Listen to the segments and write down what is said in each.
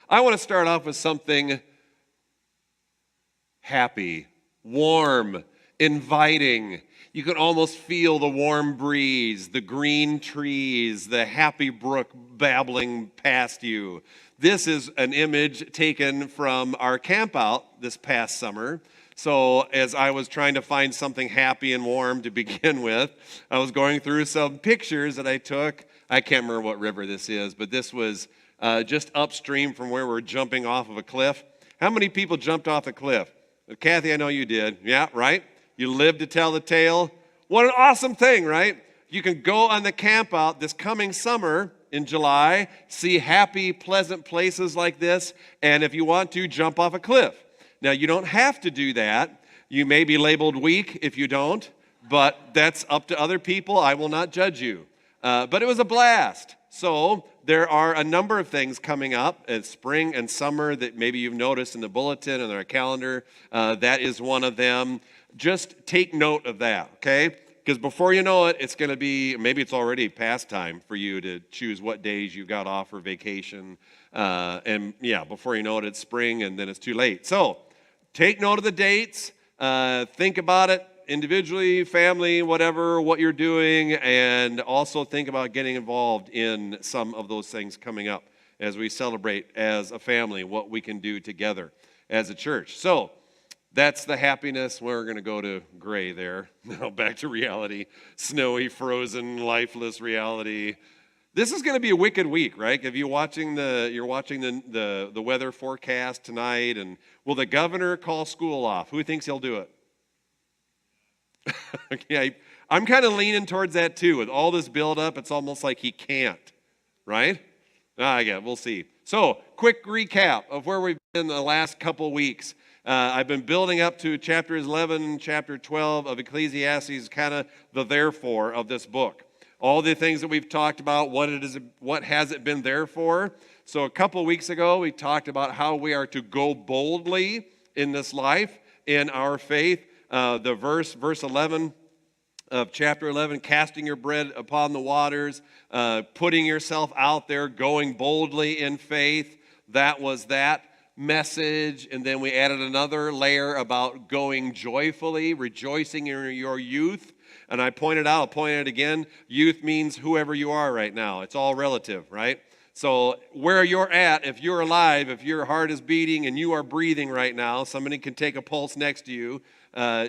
I want to start off with something happy, warm, inviting. You can almost feel the warm breeze, the green trees, the happy brook babbling past you. This is an image taken from our camp out this past summer. So as I was trying to find something happy and warm to begin with, I was going through some pictures that I took. I can't remember what river this is, but this was just upstream from where we're jumping off of a cliff. How many people jumped off a cliff? Kathy, I know you did. Yeah, right? You lived to tell the tale. What an awesome thing, right? You can go on the camp out this coming summer in July, see happy, pleasant places like this, and if you want to, jump off a cliff. Now, you don't have to do that. You may be labeled weak if you don't, but that's up to other people. I will not judge you. But it was a blast. So there are a number of things coming up in spring and summer that maybe you've noticed in the bulletin and our calendar. That is one of them. Just take note of that, okay? Because before you know it, it's going to be, maybe it's already past time for you to choose what days you got off for vacation. And yeah, before you know it, it's spring and then it's too late. So take note of the dates. Think about it individually, family, whatever, what you're doing. And also think about getting involved in some of those things coming up as we celebrate as a family what we can do together as a church. So that's the happiness. We're going to go to gray there. Now back to reality. Snowy, frozen, lifeless reality. This is going to be a wicked week, right? If you're watching the weather forecast tonight, and will the governor call school off? Who thinks he'll do it? Yeah, I'm kind of leaning towards that too. With all this buildup, it's almost like he can't, right? Yeah, we'll see. So, quick recap of where we've been the last couple weeks. I've been building up to chapters 11, chapter 12 of Ecclesiastes, kind of the therefore of this book. All the things that we've talked about, what has it been there for? So a couple weeks ago, we talked about how we are to go boldly in this life, in our faith. The verse 11 of chapter 11, casting your bread upon the waters, putting yourself out there, going boldly in faith. That was that message. And then we added another layer about going joyfully, rejoicing in your youth. And I'll point it again, youth means whoever you are right now. It's all relative, right? So where you're at, if you're alive, if your heart is beating and you are breathing right now, somebody can take a pulse next to you,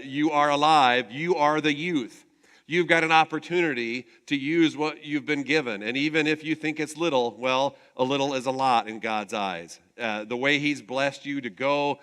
you are alive, you are the youth. You've got an opportunity to use what you've been given. And even if you think it's little, well, a little is a lot in God's eyes. The way He's blessed you to go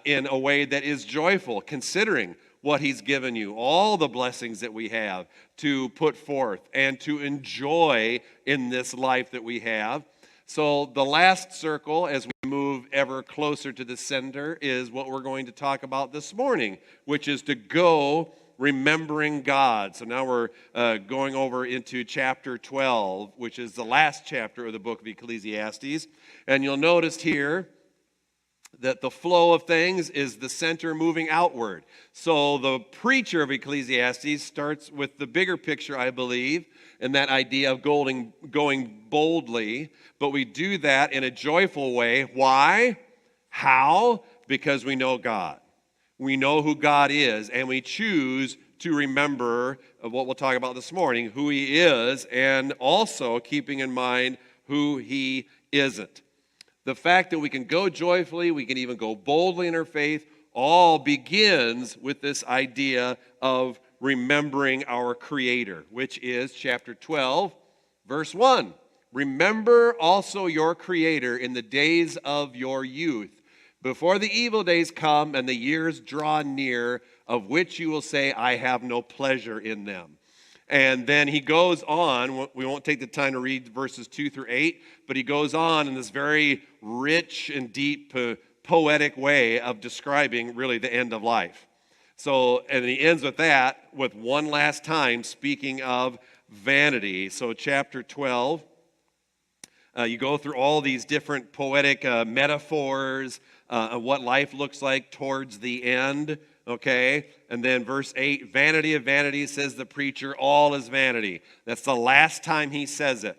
in a way that is joyful, considering what He's given you, all the blessings that we have to put forth and to enjoy in this life that we have. So the last circle, as we move ever closer to the center, is what we're going to talk about this morning, which is to go remembering God. So now we're going over into chapter 12, which is the last chapter of the book of Ecclesiastes. And you'll notice here that the flow of things is the center moving outward. So the preacher of Ecclesiastes starts with the bigger picture, I believe, and that idea of going boldly. But we do that in a joyful way. Why? How? Because we know God. We know who God is, and we choose to remember what we'll talk about this morning, who He is, and also keeping in mind who He isn't. The fact that we can go joyfully, we can even go boldly in our faith, all begins with this idea of remembering our Creator, which is chapter 12, verse 1. Remember also your Creator in the days of your youth, before the evil days come and the years draw near, of which you will say, I have no pleasure in them. And then he goes on, we won't take the time to read verses 2 through 8, but he goes on in this very rich and deep poetic way of describing really the end of life. So, and he ends with that, with one last time speaking of vanity. So chapter 12, you go through all these different poetic metaphors of what life looks like towards the end. Okay, and then verse 8, vanity of vanity, says the preacher, all is vanity. That's the last time he says it.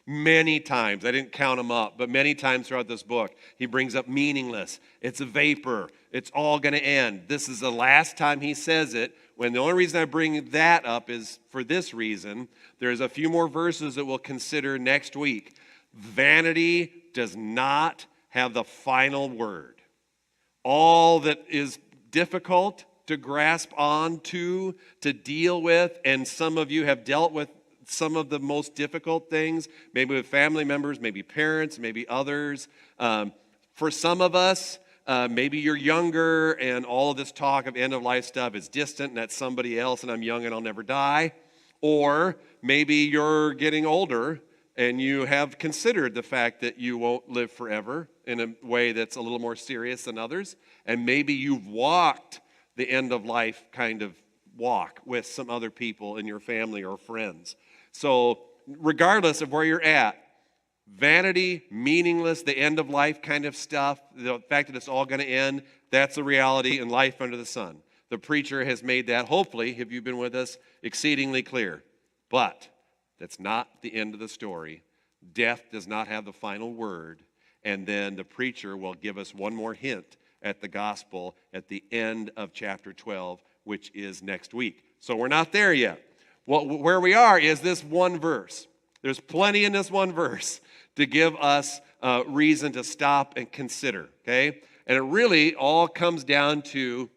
Many times, I didn't count them up, but many times throughout this book, he brings up meaningless. It's a vapor. It's all going to end. This is the last time he says it. When the only reason I bring that up is for this reason. There's a few more verses that we'll consider next week. Vanity does not have the final word. All that is difficult to grasp on to deal with, and some of you have dealt with some of the most difficult things, maybe with family members, maybe parents, maybe others. For some of us, maybe you're younger and all of this talk of end-of-life stuff is distant and that's somebody else and I'm young and I'll never die. Or maybe you're getting older and you have considered the fact that you won't live forever in a way that's a little more serious than others. And maybe you've walked the end-of-life kind of walk with some other people in your family or friends. So regardless of where you're at, vanity, meaningless, the end of life kind of stuff, the fact that it's all going to end, that's the reality in life under the sun. The preacher has made that, hopefully, if you've been with us, exceedingly clear. But that's not the end of the story. Death does not have the final word. And then the preacher will give us one more hint at the gospel at the end of chapter 12, which is next week. So we're not there yet. Well, where we are is this one verse. There's plenty in this one verse to give us reason to stop and consider, okay? And it really all comes down to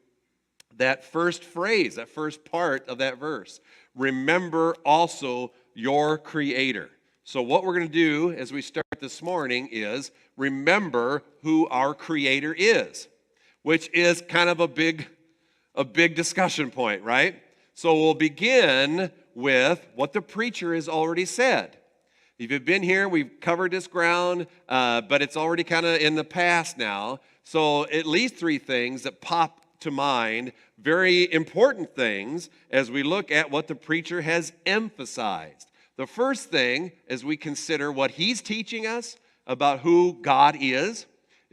that first phrase, that first part of that verse. Remember also your Creator. So what we're going to do as we start this morning is remember who our Creator is, which is kind of a big discussion point, right? So we'll begin with what the preacher has already said. If you've been here, we've covered this ground, but it's already kind of in the past now. So at least three things that pop to mind, very important things as we look at what the preacher has emphasized. The first thing, as we consider what he's teaching us about who God is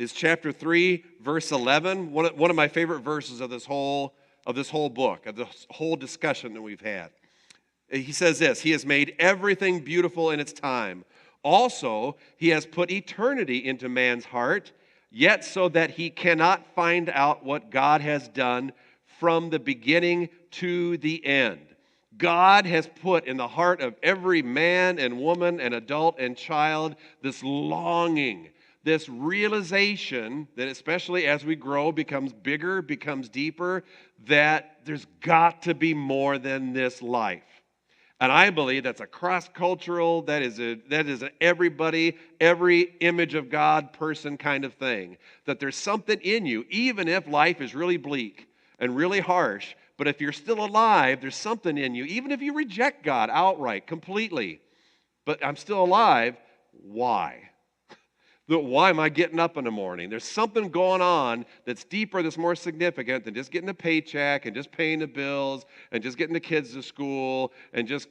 chapter 3, verse 11, one of my favorite verses of this whole book, of this whole discussion that we've had. He says this, He has made everything beautiful in its time. Also, He has put eternity into man's heart, yet so that he cannot find out what God has done from the beginning to the end. God has put in the heart of every man and woman and adult and child this longing, this realization that especially as we grow becomes bigger, becomes deeper, that there's got to be more than this life. And I believe that's a cross-cultural, that is an everybody, every image of God person kind of thing. That there's something in you, even if life is really bleak and really harsh, but if you're still alive, there's something in you, even if you reject God outright, completely. But I'm still alive, why? Why am I getting up in the morning? There's something going on that's deeper, that's more significant than just getting a paycheck and just paying the bills and just getting the kids to school and just,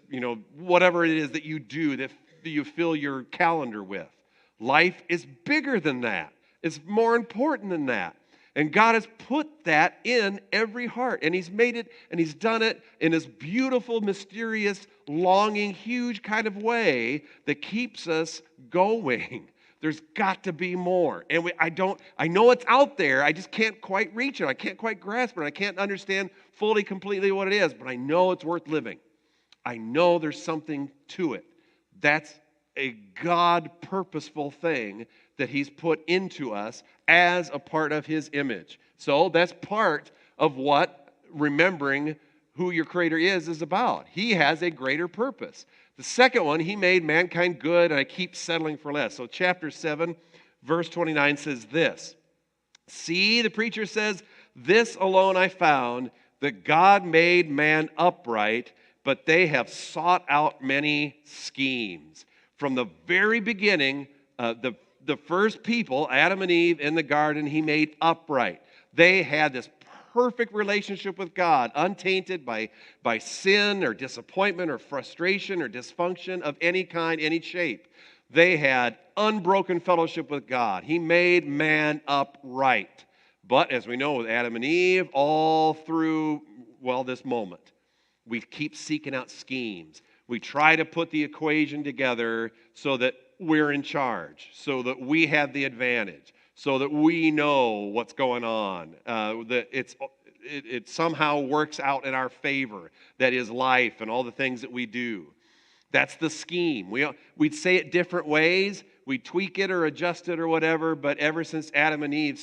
whatever it is that you do that you fill your calendar with. Life is bigger than that. It's more important than that. And God has put that in every heart. And He's made it and He's done it in this beautiful, mysterious, longing, huge kind of way that keeps us going. There's got to be more. And I know it's out there. I just can't quite reach it. I can't quite grasp it. I can't understand fully, completely what it is. But I know it's worth living. I know there's something to it. That's a God purposeful thing that He's put into us as a part of His image. So that's part of what remembering who your Creator is about. He has a greater purpose. The second one, He made mankind good, and I keep settling for less. So chapter 7, verse 29 says this. See, the preacher says, this alone I found, that God made man upright, but they have sought out many schemes. From the very beginning, the first people, Adam and Eve in the garden, He made upright. They had this perfect relationship with God, untainted by sin or disappointment or frustration or dysfunction of any kind, any shape. They had unbroken fellowship with God. He made man upright. But as we know with Adam and Eve, all through, this moment, we keep seeking out schemes. We try to put the equation together so that we're in charge, so that we have the advantage, so that we know what's going on, that it somehow works out in our favor, that is life and all the things that we do. That's the scheme. We'd say it different ways. We tweak it or adjust it or whatever, but ever since Adam and Eve,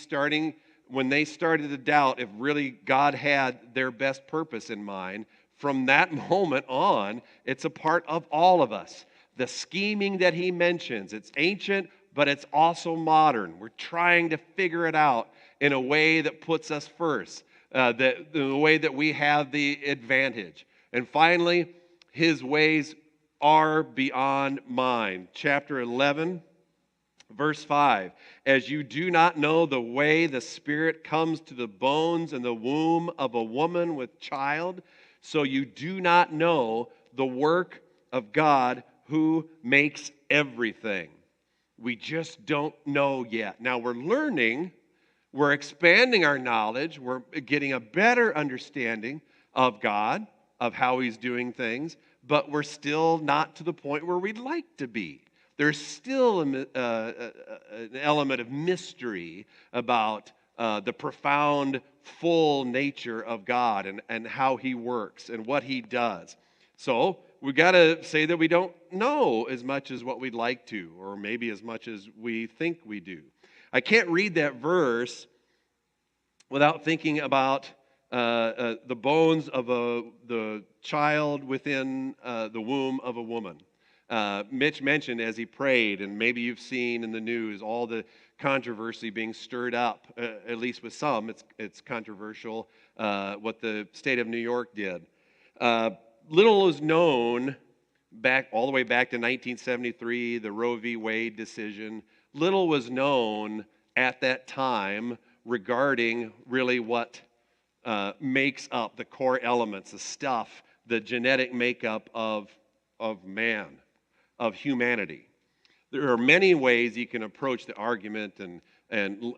when they started to doubt if really God had their best purpose in mind, from that moment on, it's a part of all of us. The scheming that he mentions, it's ancient, but it's also modern. We're trying to figure it out in a way that puts us first, the way that we have the advantage. And finally, his ways are beyond mine. Chapter 11, verse 5. As you do not know the way the Spirit comes to the bones in the womb of a woman with child, so you do not know the work of God who makes everything. We just don't know yet. Now we're learning, we're expanding our knowledge, we're getting a better understanding of God, of how he's doing things, but we're still not to the point where we'd like to be. There's still an element of mystery about the profound, full nature of God and how he works and what he does. So we've got to say that we don't know as much as what we'd like to, or maybe as much as we think we do. I can't read that verse without thinking about the bones of the child within the womb of a woman. Mitch mentioned as he prayed, and maybe you've seen in the news all the controversy being stirred up, at least with some. It's controversial what the state of New York did. Little is known all the way back to 1973, the Roe v. Wade decision. Little was known at that time regarding really what makes up the core elements, the stuff, the genetic makeup of man, of humanity. There are many ways you can approach the argument and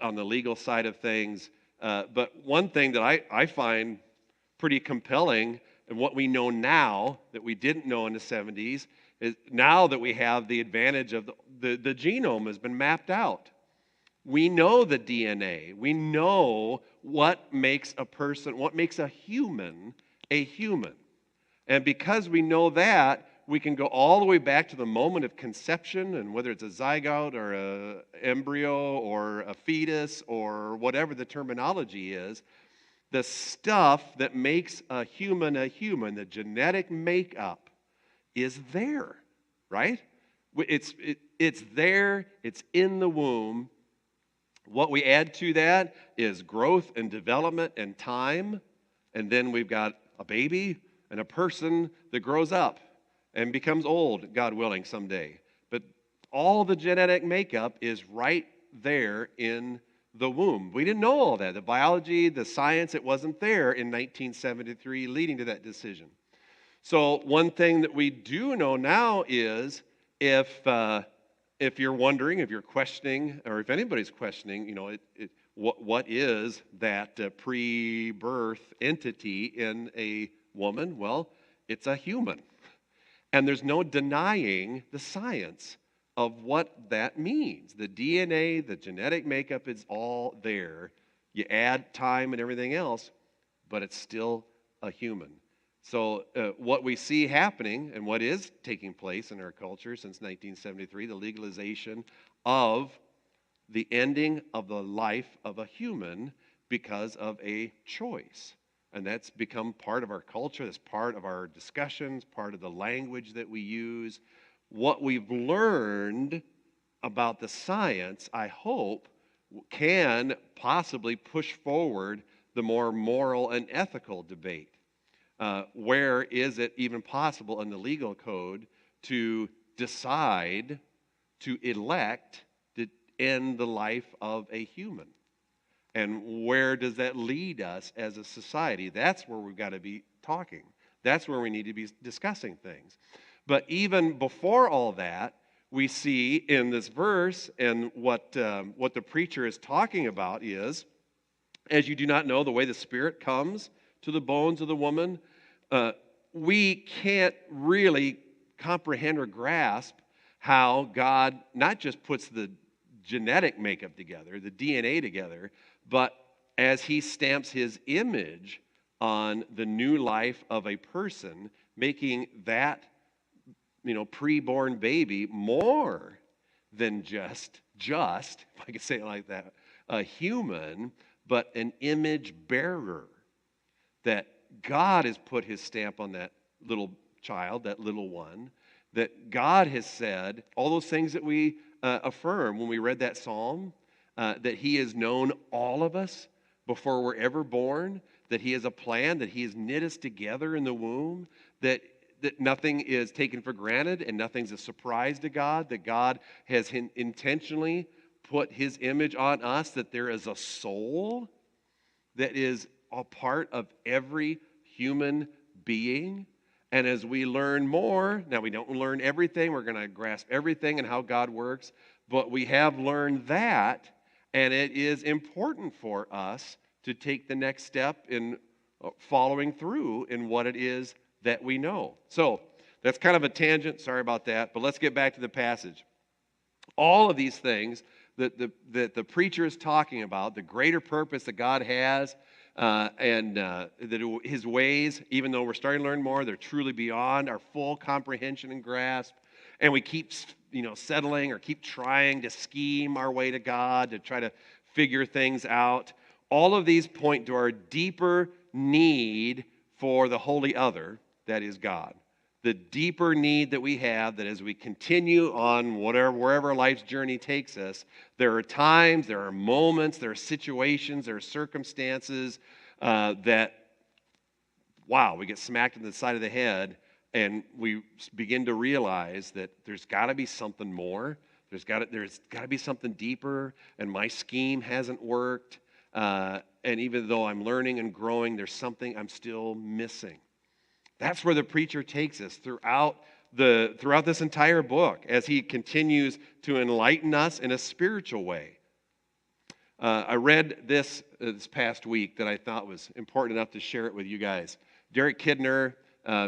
on the legal side of things, but one thing that I find pretty compelling, and what we know now that we didn't know in the 70s, is now that we have the advantage of the genome has been mapped out. We know the DNA. We know what makes a person, what makes a human a human. And because we know that, we can go all the way back to the moment of conception, and whether it's a zygote or an embryo or a fetus or whatever the terminology is, the stuff that makes a human, the genetic makeup, is there, right? It's there, it's in the womb. What we add to that is growth and development and time, and then we've got a baby and a person that grows up and becomes old, God willing, someday. But all the genetic makeup is right there in the womb. We didn't know all that. The biology, the science, it wasn't there in 1973 leading to that decision. So one thing that we do know now is if you're wondering, if you're questioning, or if anybody's questioning, what is that pre-birth entity in a woman? Well, it's a human. And there's no denying the science of what that means. The DNA, the genetic makeup is all there. You add time and everything else, but it's still a human. So what we see happening and what is taking place in our culture since 1973, the legalization of the ending of the life of a human because of a choice. And that's become part of our culture, that's part of our discussions, part of the language that we use. What we've learned about the science, I hope, can possibly push forward the more moral and ethical debate. Where is it even possible in the legal code to decide, to elect, to end the life of a human? And where does that lead us as a society? That's where we've got to be talking. That's where we need to be discussing things. But even before all that, we see in this verse, and what the preacher is talking about is, as you do not know the way the Spirit comes to the bones of the woman, we can't really comprehend or grasp how God not just puts the genetic makeup together, the DNA together, but as he stamps his image on the new life of a person, making that, preborn baby more than just, if I could say it like that, a human, but an image bearer. That God has put his stamp on that little child, that little one, that God has said, all those things that we affirm when we read that psalm, that he has known all of us before we're ever born, that he has a plan, that he has knit us together in the womb, that nothing is taken for granted and nothing's a surprise to God, that God has intentionally put his image on us, that there is a soul that is a part of every human being. And as we learn more, now we don't learn everything, we're going to grasp everything and how God works, but we have learned that, and it is important for us to take the next step in following through in what it is that we know. So that's kind of a tangent, sorry about that, but let's get back to the passage. All of these things that the preacher is talking about, the greater purpose that God has, and that his ways, even though we're starting to learn more, they're truly beyond our full comprehension and grasp. And we keep, settling or keep trying to scheme our way to God, to try to figure things out. All of these point to our deeper need for the holy other, that is God. The deeper need that we have, that as we continue on wherever life's journey takes us, there are times, there are moments, there are situations, there are circumstances that, we get smacked in the side of the head, and we begin to realize that there's got to be something more. There's got to be something deeper, and my scheme hasn't worked. And even though I'm learning and growing, there's something I'm still missing. That's where the preacher takes us throughout this entire book as he continues to enlighten us in a spiritual way. I read this past week that I thought was important enough to share it with you guys. Derek Kidner,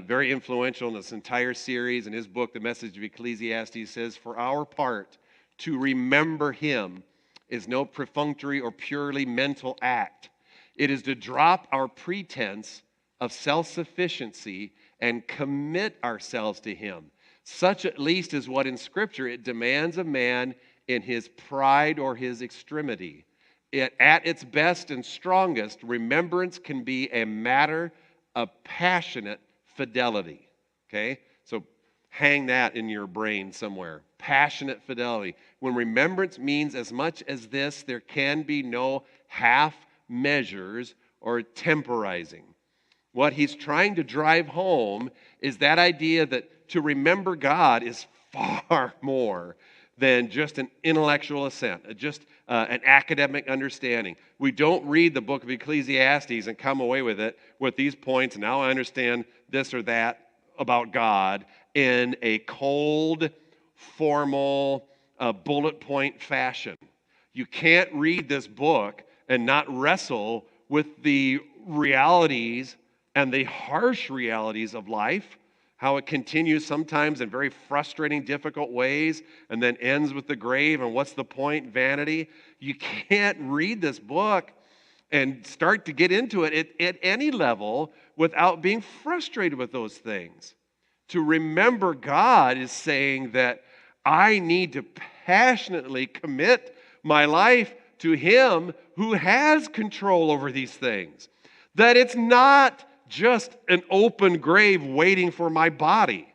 very influential in this entire series, in his book, The Message of Ecclesiastes, says, "For our part, to remember him is no perfunctory or purely mental act. It is to drop our pretense of self-sufficiency and commit ourselves to him. Such at least is what in Scripture it demands of man in his pride or his extremity. At its best and strongest, remembrance can be a matter of passionate fidelity." Okay? So hang that in your brain somewhere. Passionate fidelity. When remembrance means as much as this, there can be no half measures or temporizing. What he's trying to drive home is that idea that to remember God is far more than just an intellectual assent, just an academic understanding. We don't read the book of Ecclesiastes and come away with it with these points, and now I understand this or that about God in a cold, formal, bullet point fashion. You can't read this book and not wrestle with the realities and the harsh realities of life, how it continues sometimes in very frustrating, difficult ways, and then ends with the grave, and what's the point? Vanity. You can't read this book and start to get into it at any level without being frustrated with those things. To remember God is saying that I need to passionately commit my life to him who has control over these things. That it's not just an open grave waiting for my body.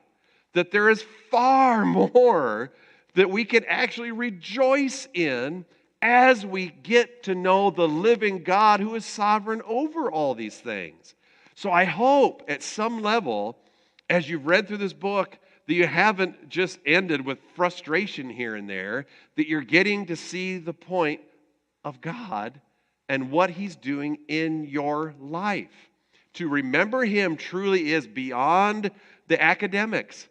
That there is far more that we can actually rejoice in as we get to know the living God who is sovereign over all these things. So I hope at some level, as you've read through this book, that you haven't just ended with frustration here and there, that you're getting to see the point of God and what he's doing in your life. To remember him truly is beyond the academics.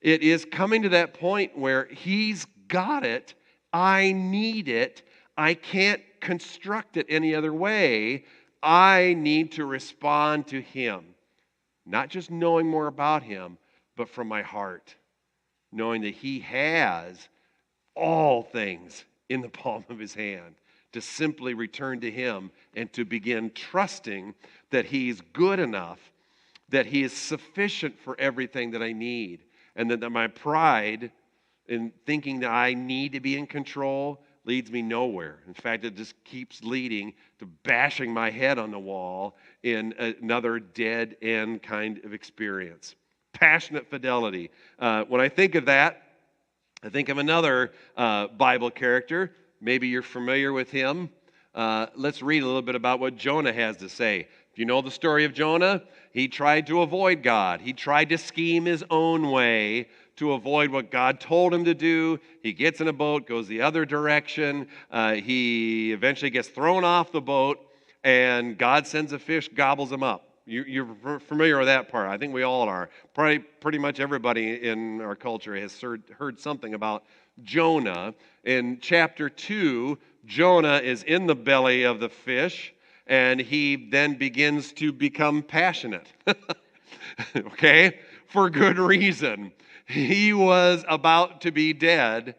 It is coming to that point where he's got it, I need it, I can't construct it any other way. I need to respond to him. Not just knowing more about him, but from my heart. knowing that he has all things in the palm of his hand, to simply return to him and to begin trusting that he's good enough, that he is sufficient for everything that I need, and that my pride in thinking that I need to be in control leads me nowhere. In fact, it just keeps leading to bashing my head on the wall in another dead end kind of experience. Passionate fidelity. When I think of that, I think of another Bible character. Maybe you're familiar with him. Let's read a little bit about what Jonah has to say. If you know the story of Jonah, he tried to avoid God. He tried to scheme his own way to avoid what God told him to do. He gets in a boat, goes the other direction. He eventually gets thrown off the boat, and God sends a fish, gobbles him up. You're familiar with that part. I think we all are. Probably pretty much everybody in our culture has heard something about Jonah. In chapter 2, Jonah is in the belly of the fish, and he then begins to become passionate. Okay? For good reason. He was about to be dead,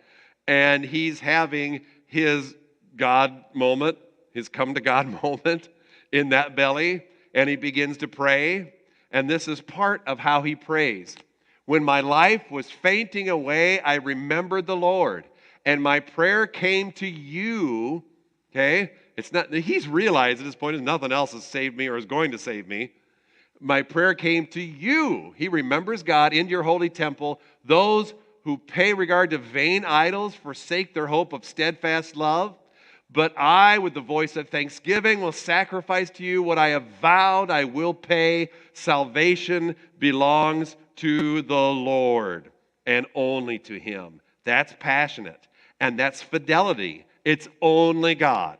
and he's having his God moment, his come to God moment in that belly, and he begins to pray. And this is part of how he prays. When my life was fainting away, I remembered the Lord, and my prayer came to you. Okay? It's not, he's realized at this point that nothing else has saved me or is going to save me. My prayer came to you. He remembers God in your holy temple. Those who pay regard to vain idols forsake their hope of steadfast love. But I, with the voice of thanksgiving, will sacrifice to you what I have vowed I will pay. Salvation belongs to the Lord and only to him. That's passionate, and that's fidelity. It's only God.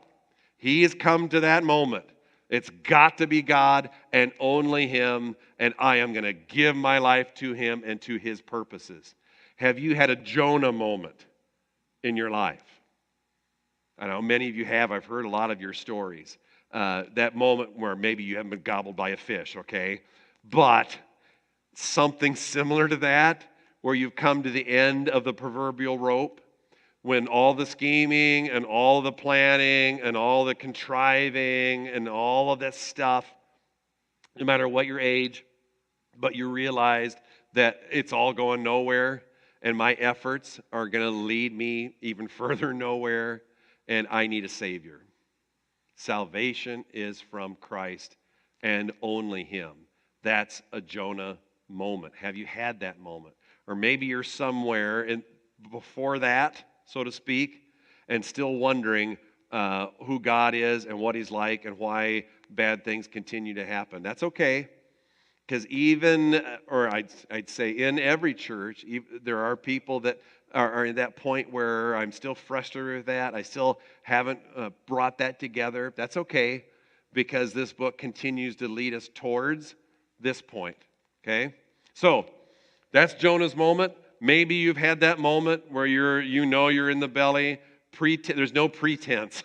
He has come to that moment. It's got to be God and only him, and I am going to give my life to him and to his purposes. Have you had a Jonah moment in your life? I know many of you have. I've heard a lot of your stories. That moment where maybe you haven't been gobbled by a fish, okay? But something similar to that, where you've come to the end of the proverbial rope, when all the scheming and all the planning and all the contriving and all of that stuff, no matter what your age, but you realized that it's all going nowhere and my efforts are going to lead me even further nowhere, and I need a Savior. Salvation is from Christ and only him. That's a Jonah moment. Have you had that moment? Or maybe you're somewhere before that, so to speak, and still wondering who God is and what he's like and why bad things continue to happen. That's okay, because I'd say in every church, there are people that are at that point where I'm still frustrated with that. I still haven't brought that together. That's okay, because this book continues to lead us towards this point, okay? So that's Jonah's moment. Maybe you've had that moment where you're in the belly. There's no pretense.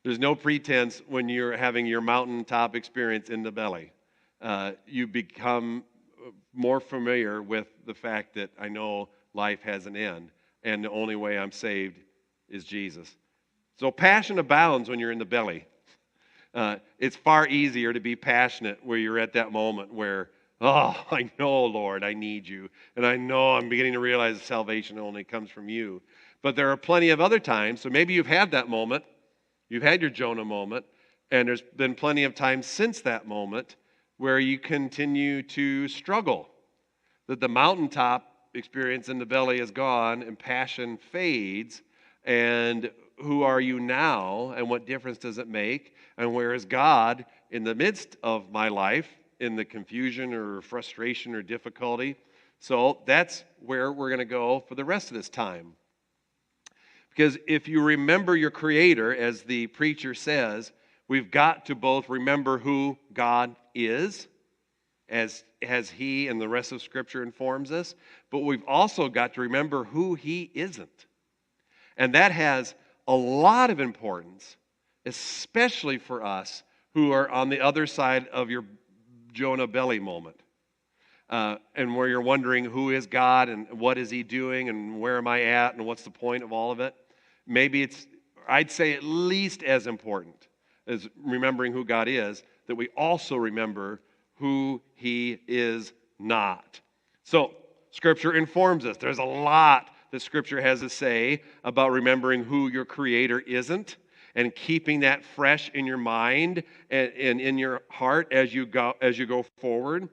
There's no pretense when you're having your mountaintop experience in the belly. You become more familiar with the fact that I know life has an end, and the only way I'm saved is Jesus. So passion abounds when you're in the belly. It's far easier to be passionate where you're at that moment where, oh, I know, Lord, I need you. And I know I'm beginning to realize that salvation only comes from you. But there are plenty of other times, so maybe you've had that moment. You've had your Jonah moment. And there's been plenty of times since that moment where you continue to struggle. That the mountaintop experience in the belly is gone and passion fades. And who are you now? And what difference does it make? And where is God in the midst of my life? In the confusion or frustration or difficulty. So that's where we're going to go for the rest of this time. Because if you remember your Creator, as the preacher says, we've got to both remember who God is, as He and the rest of Scripture informs us, but we've also got to remember who He isn't. And that has a lot of importance, especially for us who are on the other side of your Jonah belly moment. and where you're wondering who is God and what is he doing and where am I at and what's the point of all of it, maybe it's, I'd say at least as important as remembering who God is, that we also remember who he is not. So, Scripture informs us. There's a lot that Scripture has to say about remembering who your Creator isn't and keeping that fresh in your mind and in your heart as you go forward.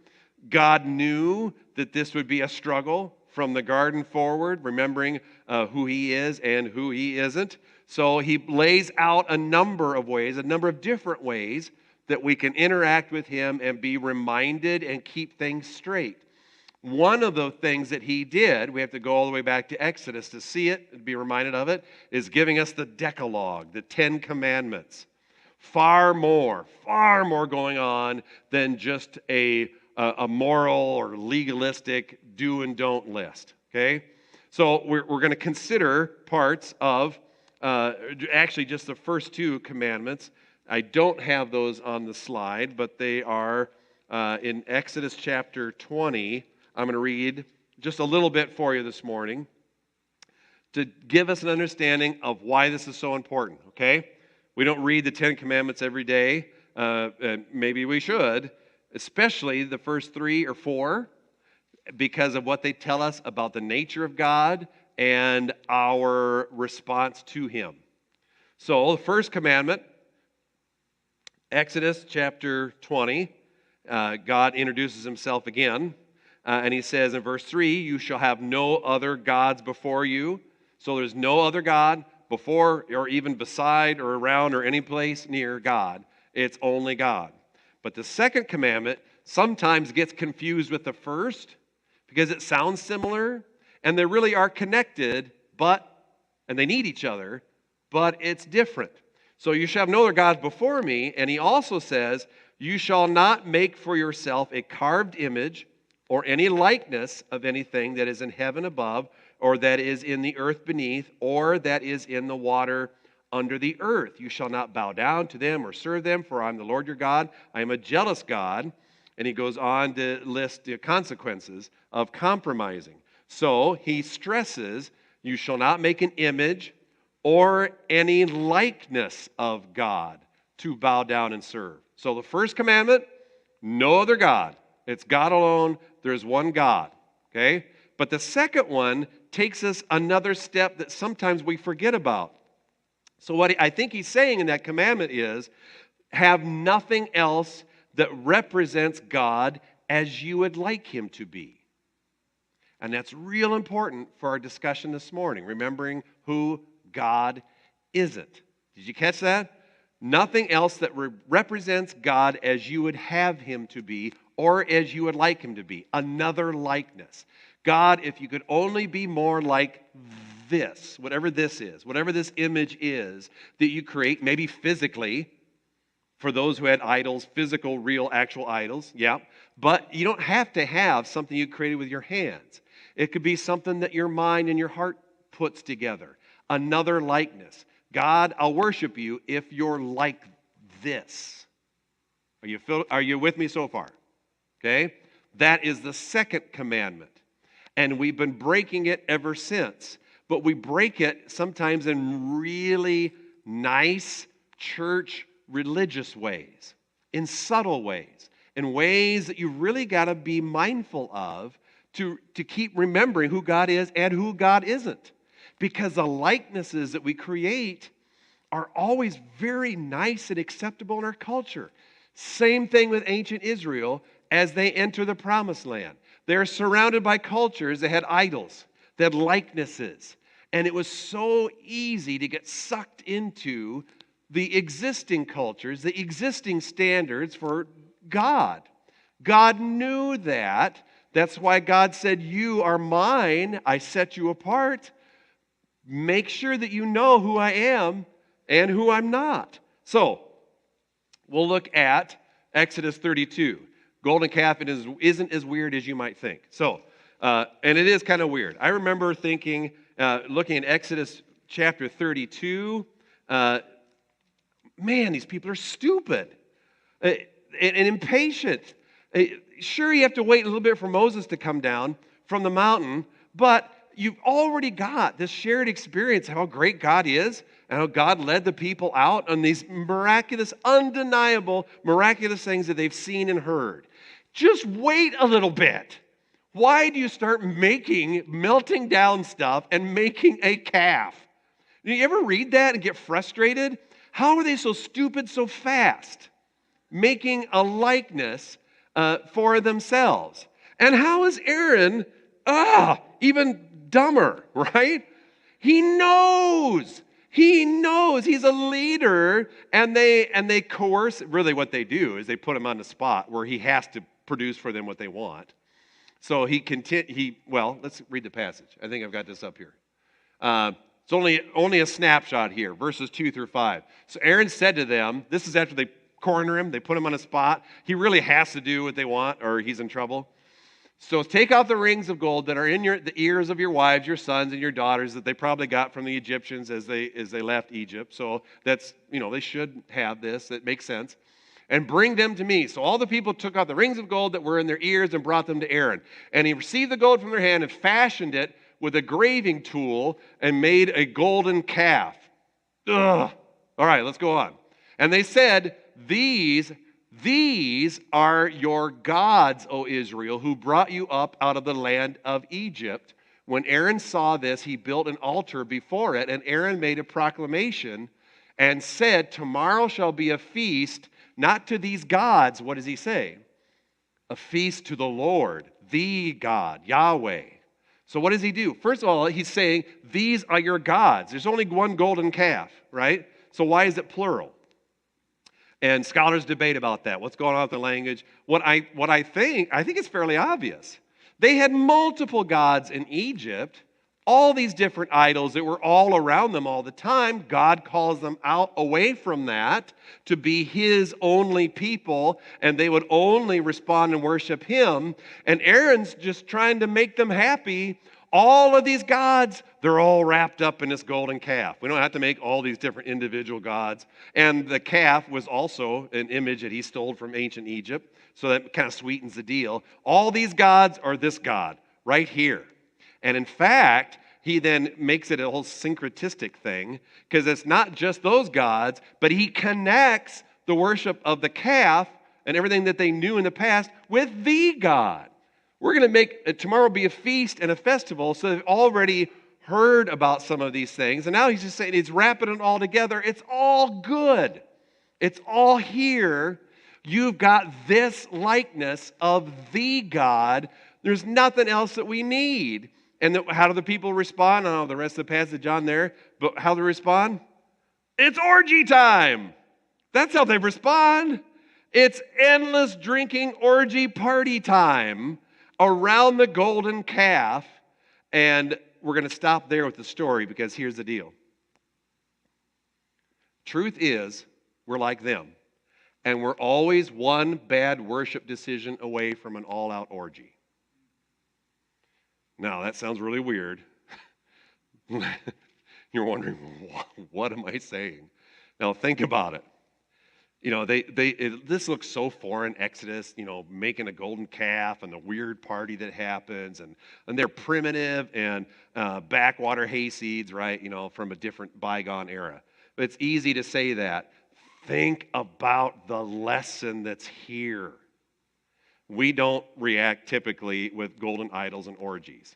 God knew that this would be a struggle from the garden forward, remembering who he is and who he isn't. So he lays out a number of ways, a number of different ways that we can interact with him and be reminded and keep things straight. One of the things that he did, we have to go all the way back to Exodus to see it and be reminded of it, is giving us the Decalogue, the 10 Commandments. Far more going on than just a moral or legalistic do and don't list, okay? So we're going to consider parts of, actually just the first 2 commandments. I don't have those on the slide, but they are in Exodus chapter 20. I'm going to read just a little bit for you this morning to give us an understanding of why this is so important, okay? We don't read the 10 Commandments every day. Maybe we should, especially the first 3 or 4, because of what they tell us about the nature of God and our response to him. So the first commandment, Exodus chapter 20, God introduces himself again. And he says in verse 3, you shall have no other gods before you. So there's no other God before or even beside or around or any place near God. It's only God. But the second commandment sometimes gets confused with the first because it sounds similar and they really are connected, and they need each other, but it's different. So you shall have no other gods before me. And he also says, you shall not make for yourself a carved image or any likeness of anything that is in heaven above, or that is in the earth beneath, or that is in the water under the earth. You shall not bow down to them or serve them, for I am the Lord your God. I am a jealous God. And he goes on to list the consequences of compromising. So he stresses, you shall not make an image or any likeness of God to bow down and serve. So the first commandment, no other God. It's God alone. There's one God, okay? But the second one takes us another step that sometimes we forget about. So what I think he's saying in that commandment is, have nothing else that represents God as you would like him to be. And that's real important for our discussion this morning, remembering who God isn't. Did you catch that? Nothing else that represents God as you would have him to be or as you would like him to be. Another likeness. God, if you could only be more like this, whatever this is, whatever this image is that you create, maybe physically, for those who had idols, physical, real, actual idols, yeah. But you don't have to have something you created with your hands. It could be something that your mind and your heart puts together. Another likeness. God, I'll worship you if you're like this. Are you with me so far? Okay? That is the second commandment. And we've been breaking it ever since. But we break it sometimes in really nice church religious ways, in subtle ways, in ways that you really got to be mindful of to keep remembering who God is and who God isn't. Because the likenesses that we create are always very nice and acceptable in our culture. Same thing with ancient Israel as they enter the promised land. They're surrounded by cultures that had idols, that had likenesses. And it was so easy to get sucked into the existing cultures, the existing standards for God. God knew that. That's why God said, you are mine. I set you apart. Make sure that you know who I am and who I'm not. So, we'll look at Exodus 32. Golden calf isn't as weird as you might think. So, and it is kind of weird. I remember thinking, looking at Exodus chapter 32, man, these people are stupid and impatient. Sure, you have to wait a little bit for Moses to come down from the mountain, but you've already got this shared experience of how great God is and how God led the people out on these miraculous, undeniable, miraculous things that they've seen and heard. Just wait a little bit. Why do you start melting down stuff and making a calf? Do you ever read that and get frustrated? How are they so stupid so fast? Making a likeness for themselves. And how is Aaron even dumber, right? He knows. He knows he's a leader, and they coerce. Really, what they do is they put him on the spot where he has to produce for them what they want. So let's read the passage. I think I've got this up here. It's only a snapshot here, verses 2 through 5. So Aaron said to them, this is after they corner him, they put him on a spot. He really has to do what they want, or he's in trouble. So take out the rings of gold that are in the ears of your wives, your sons, and your daughters that they probably got from the Egyptians as they left Egypt. So that's, they should have this. That makes sense. And bring them to me. So all the people took out the rings of gold that were in their ears and brought them to Aaron. And he received the gold from their hand and fashioned it with a graving tool and made a golden calf. Ugh. All right, let's go on. And they said, These are your gods, O Israel, who brought you up out of the land of Egypt. When Aaron saw this, he built an altar before it, and Aaron made a proclamation and said, tomorrow shall be a feast, not to these gods. What does he say? A feast to the Lord, the God, Yahweh. So what does he do? First of all, he's saying, these are your gods. There's only one golden calf, right? So why is it plural? And scholars debate about that. What's going on with the language? I think it's fairly obvious. They had multiple gods in Egypt, all these different idols that were all around them all the time. God calls them out away from that to be his only people, and they would only respond and worship him. And Aaron's just trying to make them happy. All of these gods, they're all wrapped up in this golden calf. We don't have to make all these different individual gods. And the calf was also an image that he stole from ancient Egypt, so that kind of sweetens the deal. All these gods are this God right here. And in fact, he then makes it a whole syncretistic thing, because it's not just those gods, but he connects the worship of the calf and everything that they knew in the past with the God. We're going to make tomorrow be a feast and a festival, so they've already heard about some of these things. And now he's just saying he's wrapping it all together. It's all good. It's all here. You've got this likeness of the God. There's nothing else that we need. And how do the people respond? I don't know the rest of the passage on there, but how do they respond? It's orgy time. That's how they respond. It's endless drinking orgy party time around the golden calf. And we're going to stop there with the story, because here's the deal. Truth is, we're like them. And we're always one bad worship decision away from an all-out orgy. Now, that sounds really weird. You're wondering, what am I saying? Now, think about it. This looks so foreign, Exodus, making a golden calf and the weird party that happens, and they're primitive and backwater hayseeds, right, from a different bygone era. But it's easy to say that. Think about the lesson that's here. We don't react typically with golden idols and orgies.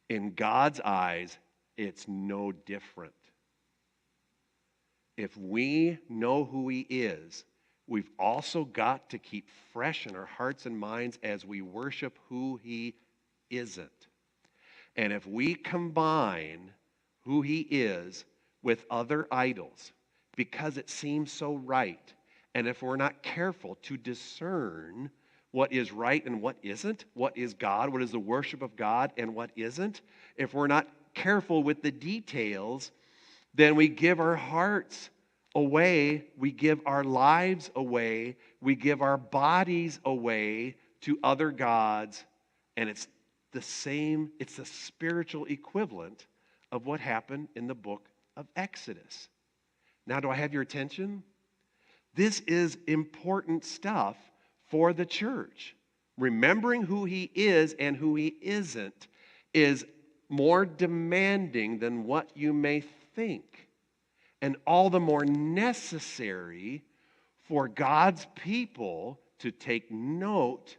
In God's eyes, it's no different. If we know who he is, we've also got to keep fresh in our hearts and minds as we worship who he isn't. And if we combine who he is with other idols, because it seems so right, and if we're not careful to discern what is right and what isn't, what is God, what is the worship of God, and what isn't, if we're not careful with the details, then we give our hearts away, we give our lives away, we give our bodies away to other gods, and it's the spiritual equivalent of what happened in the book of Exodus. Now, do I have your attention? This is important stuff for the church. Remembering who he is and who he isn't is more demanding than what you may think, and all the more necessary for God's people to take note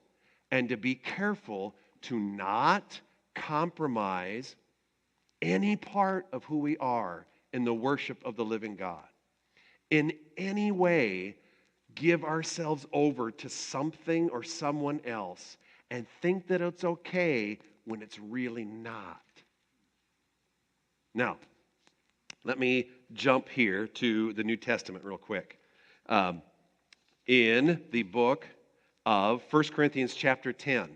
and to be careful to not compromise any part of who we are in the worship of the living God. In any way, give ourselves over to something or someone else and think that it's okay when it's really not. Now, let me jump here to the New Testament real quick. In the book of 1 Corinthians chapter 10,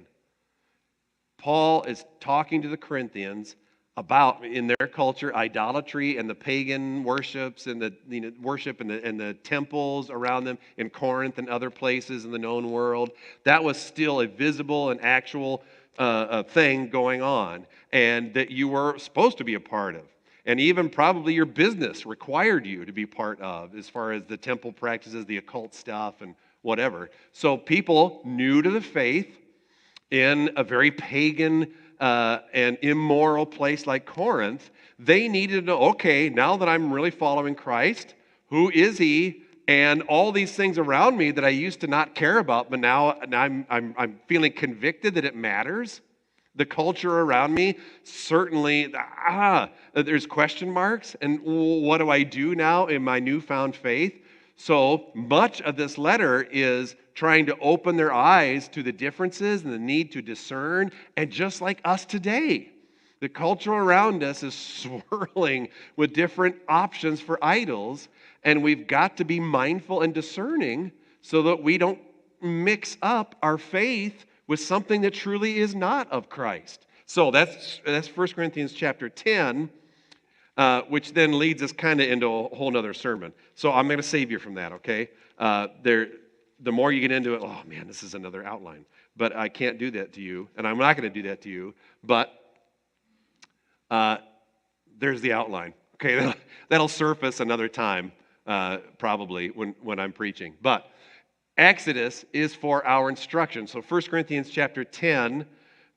Paul is talking to the Corinthians about, in their culture, idolatry and the pagan worships and the worship and the temples around them in Corinth and other places in the known world. That was still a visible and actual thing going on, and that you were supposed to be a part of. And even probably your business required you to be part of, as far as the temple practices, the occult stuff, and whatever. So people new to the faith in a very pagan and immoral place like Corinth, they needed to know, okay, now that I'm really following Christ, who is he? And all these things around me that I used to not care about, but now I'm feeling convicted that it matters. The culture around me, certainly, there's question marks. And what do I do now in my newfound faith? So much of this letter is trying to open their eyes to the differences and the need to discern. And just like us today, the culture around us is swirling with different options for idols. And we've got to be mindful and discerning so that we don't mix up our faith with something that truly is not of Christ. So that's 1 Corinthians chapter 10, which then leads us kind of into a whole other sermon. So I'm going to save you from that, okay? The more you get into it, oh man, this is another outline. But I can't do that to you, and I'm not going to do that to you. But there's the outline, okay? That'll surface another time, probably, when I'm preaching. But Exodus is for our instruction. So 1 Corinthians chapter 10,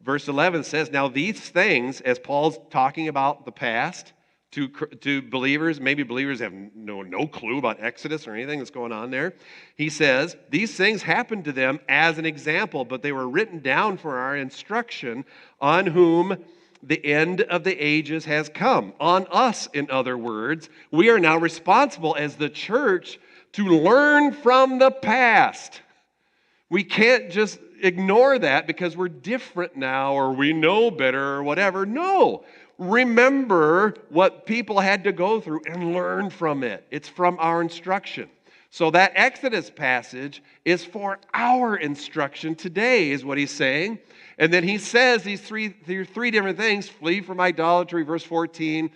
verse 11 says, now these things, as Paul's talking about the past to believers, maybe believers have no clue about Exodus or anything that's going on there. He says, these things happened to them as an example, but they were written down for our instruction, on whom the end of the ages has come. On us, in other words, we are now responsible as the church to learn from the past. We can't just ignore that because we're different now or we know better or whatever. No. Remember what people had to go through and learn from it. It's from our instruction. So that Exodus passage is for our instruction today, is what he's saying. And then he says these three different things: flee from idolatry, verse 14,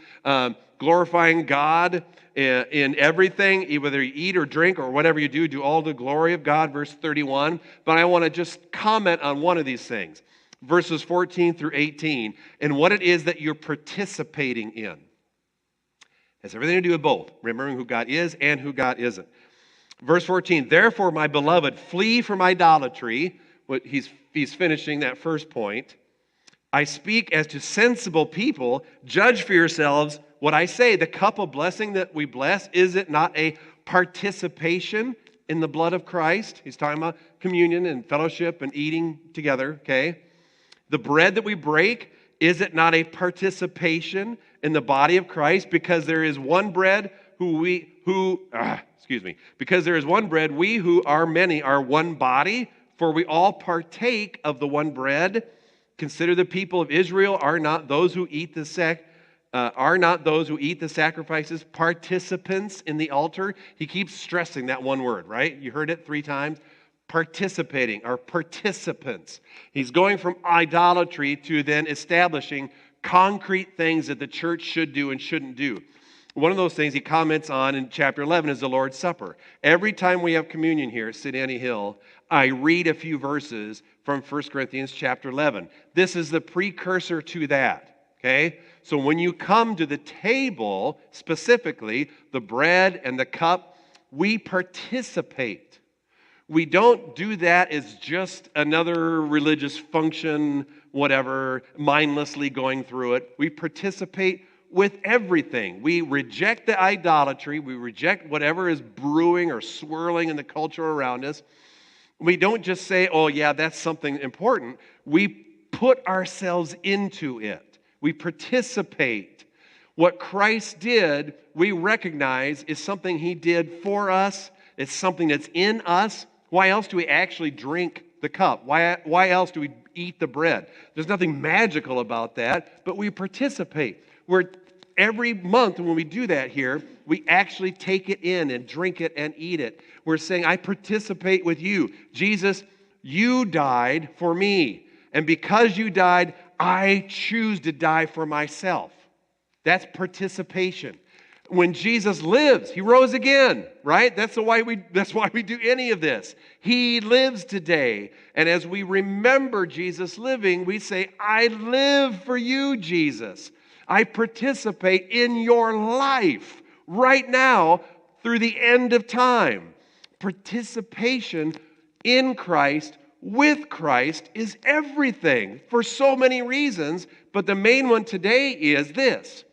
glorifying God in everything, whether you eat or drink or whatever you do, do all the glory of God, verse 31. But I want to just comment on one of these things, verses 14 through 18, and what it is that you're participating in. It has everything to do with both, remembering who God is and who God isn't. Verse 14, therefore, my beloved, flee from idolatry. He's finishing that first point. I speak as to sensible people. Judge for yourselves what I say. The cup of blessing that we bless, is it not a participation in the blood of Christ? He's talking about communion and fellowship and eating together, okay? The bread that we break, is it not a participation in the body of Christ? Because there is one bread, because there is one bread, we who are many are one body, for we all partake of the one bread. Consider the people of Israel are not those who eat the sacrifices participants in the altar. He keeps stressing that one word, right? You heard it 3 times. Participating, or participants. He's going from idolatry to then establishing concrete things that the church should do and shouldn't do. One of those things he comments on in chapter 11 is the Lord's Supper. Every time we have communion here at St. Annie Hill, I read a few verses from 1 Corinthians chapter 11. This is the precursor to that, okay? So when you come to the table, specifically, the bread and the cup, we participate. We don't do that as just another religious function, whatever, mindlessly going through it. We participate with everything. We reject the idolatry. We reject whatever is brewing or swirling in the culture around us. We don't just say, oh, yeah, that's something important. We put ourselves into it. We participate. What Christ did, we recognize is something he did for us. It's something that's in us. Why else do we actually drink the cup? Why else do we eat the bread? There's nothing magical about that, but we participate. Every month when we do that here, we actually take it in and drink it and eat it. We're saying, I participate with you. Jesus, you died for me. And because you died, I choose to die for myself. That's participation. When Jesus lives, he rose again, right? That's why we do any of this. He lives today. And as we remember Jesus living, we say, I live for you, Jesus. I participate in your life right now through the end of time. Participation in Christ, with Christ, is everything for so many reasons. But the main one today is this.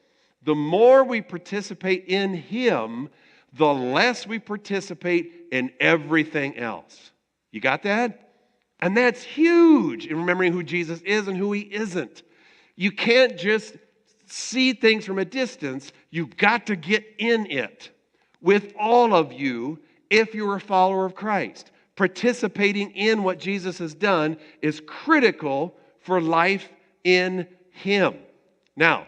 The more we participate in him, the less we participate in everything else. You got that? And that's huge in remembering who Jesus is and who he isn't. You can't just see things from a distance. You've got to get in it with all of you if you're a follower of Christ. Participating in what Jesus has done is critical for life in him. Now,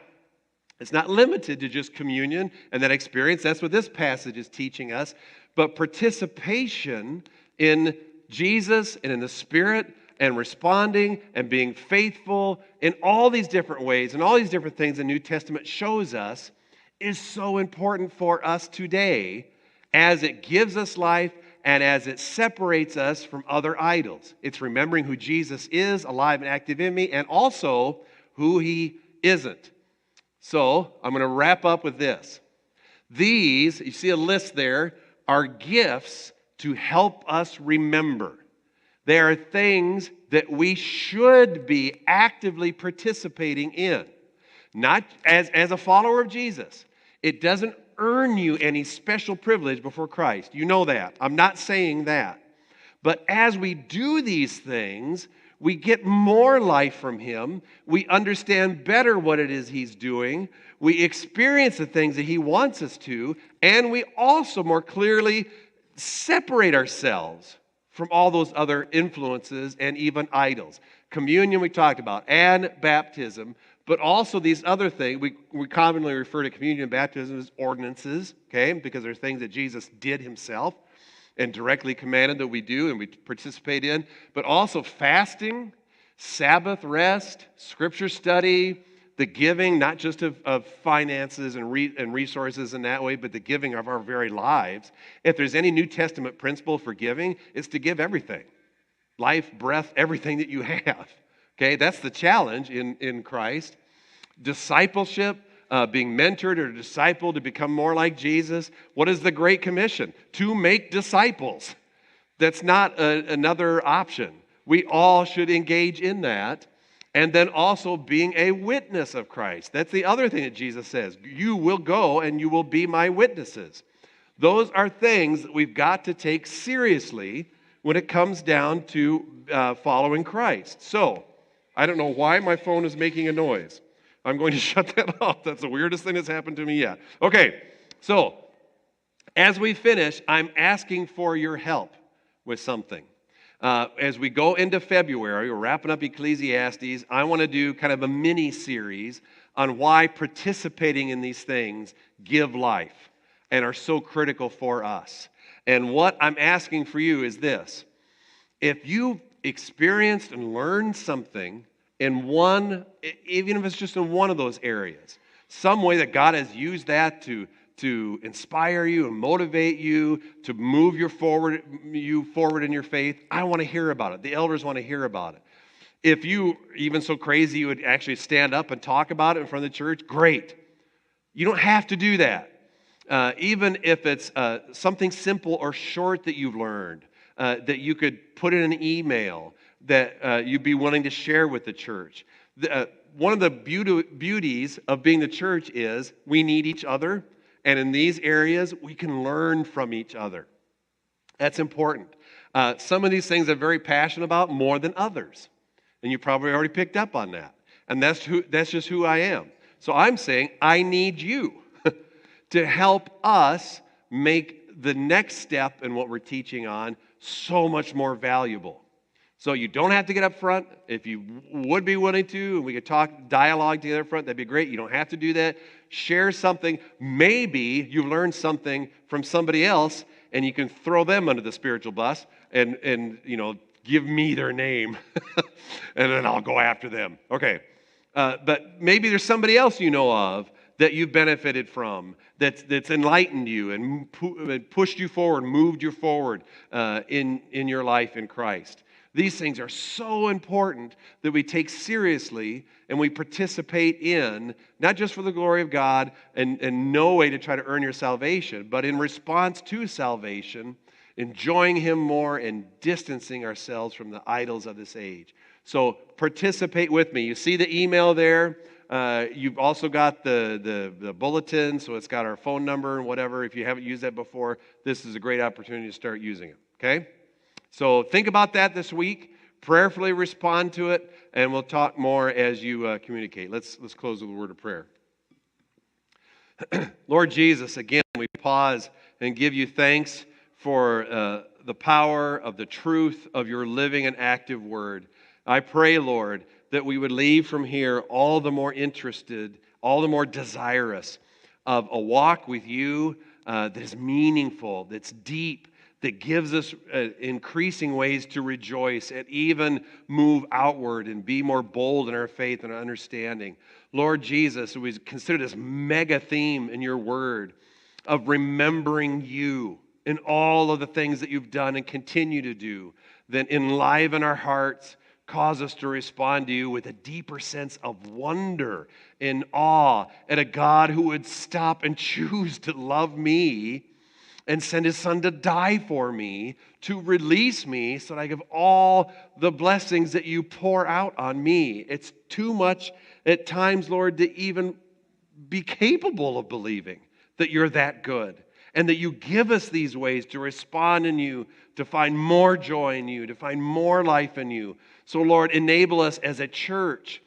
it's not limited to just communion and that experience. That's what this passage is teaching us. But participation in Jesus and in the Spirit and responding and being faithful in all these different ways and all these different things the New Testament shows us is so important for us today as it gives us life and as it separates us from other idols. It's remembering who Jesus is, alive and active in me, and also who he isn't. So, I'm going to wrap up with this. These, you see a list there, are gifts to help us remember. They are things that we should be actively participating in. Not as a follower of Jesus. It doesn't earn you any special privilege before Christ. You know that. I'm not saying that. But as we do these things, we get more life from him. We understand better what it is he's doing. We experience the things that he wants us to. And we also more clearly separate ourselves from all those other influences and even idols. Communion we talked about, and baptism. But also these other things, we commonly refer to communion and baptism as ordinances, okay? Because they're things that Jesus did himself and directly commanded that we do and we participate in. But also fasting, Sabbath rest, scripture study, the giving, not just of finances and resources in that way, but the giving of our very lives. If there's any New Testament principle for giving, it's to give everything. Life, breath, everything that you have. Okay, that's the challenge in Christ. Discipleship, being mentored or discipled to become more like Jesus. What is the Great Commission? To make disciples. That's not another option. We all should engage in that. And then also being a witness of Christ. That's the other thing that Jesus says. You will go and you will be my witnesses. Those are things that we've got to take seriously when it comes down to following Christ. So, I don't know why my phone is making a noise. I'm going to shut that off. That's the weirdest thing that's happened to me yet. Okay, so as we finish, I'm asking for your help with something. As we go into February, we're wrapping up Ecclesiastes. I want to do kind of a mini-series on why participating in these things give life and are so critical for us. And what I'm asking for you is this. If you've experienced and learned something in one, even if it's just in one of those areas, some way that God has used that to inspire you and motivate you, to move you forward in your faith, I want to hear about it. The elders want to hear about it. If you, even so crazy, you would actually stand up and talk about it in front of the church, great. You don't have to do that. Even if it's something simple or short that you've learned, that you could put in an email that you'd be willing to share with the church. One of the beauties of being the church is we need each other, and in these areas, we can learn from each other. That's important. Some of these things I'm very passionate about more than others, and you probably already picked up on that. And that's just who I am. So I'm saying I need you to help us make the next step in what we're teaching on so much more valuable. So you don't have to get up front. If you would be willing to, and we could dialogue together up front, that'd be great. You don't have to do that. Share something. Maybe you learned something from somebody else, and you can throw them under the spiritual bus and give me their name, and then I'll go after them. Okay. But maybe there's somebody else you know of that you've benefited from, that's enlightened you and pushed you forward, moved you forward in your life in Christ. These things are so important that we take seriously and we participate in, not just for the glory of God and no way to try to earn your salvation, but in response to salvation, enjoying Him more and distancing ourselves from the idols of this age. So participate with me. You see the email there. You've also got the bulletin, so it's got our phone number and whatever. If you haven't used that before, this is a great opportunity to start using it, okay? So think about that this week. Prayerfully respond to it, and we'll talk more as you communicate. Let's close with a word of prayer. Lord Jesus, again, we pause and give you thanks for the power of the truth of your living and active word. I pray, Lord, that we would leave from here all the more interested, all the more desirous of a walk with you that is meaningful, that's deep, that gives us increasing ways to rejoice and even move outward and be more bold in our faith and our understanding. Lord Jesus, we consider this mega theme in your word of remembering you in all of the things that you've done and continue to do, that enliven our hearts, cause us to respond to you with a deeper sense of wonder and awe at a God who would stop and choose to love me and send His Son to die for me, to release me so that I give all the blessings that you pour out on me. It's too much at times, Lord, to even be capable of believing that you're that good and that you give us these ways to respond in you, to find more joy in you, to find more life in you. So, Lord, enable us as a church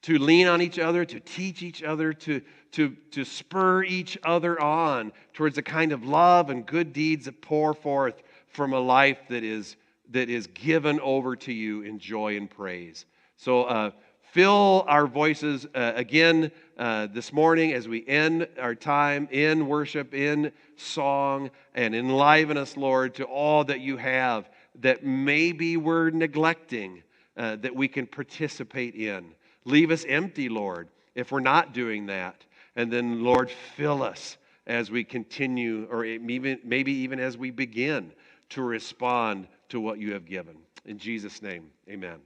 to lean on each other, to teach each other, to spur each other on towards the kind of love and good deeds that pour forth from a life that is given over to you in joy and praise. So fill our voices again this morning as we end our time in worship, in song, and enliven us, Lord, to all that you have that maybe we're neglecting that we can participate in. Leave us empty, Lord, if we're not doing that. And then, Lord, fill us as we continue, or maybe even as we begin to respond to what you have given. In Jesus' name, amen.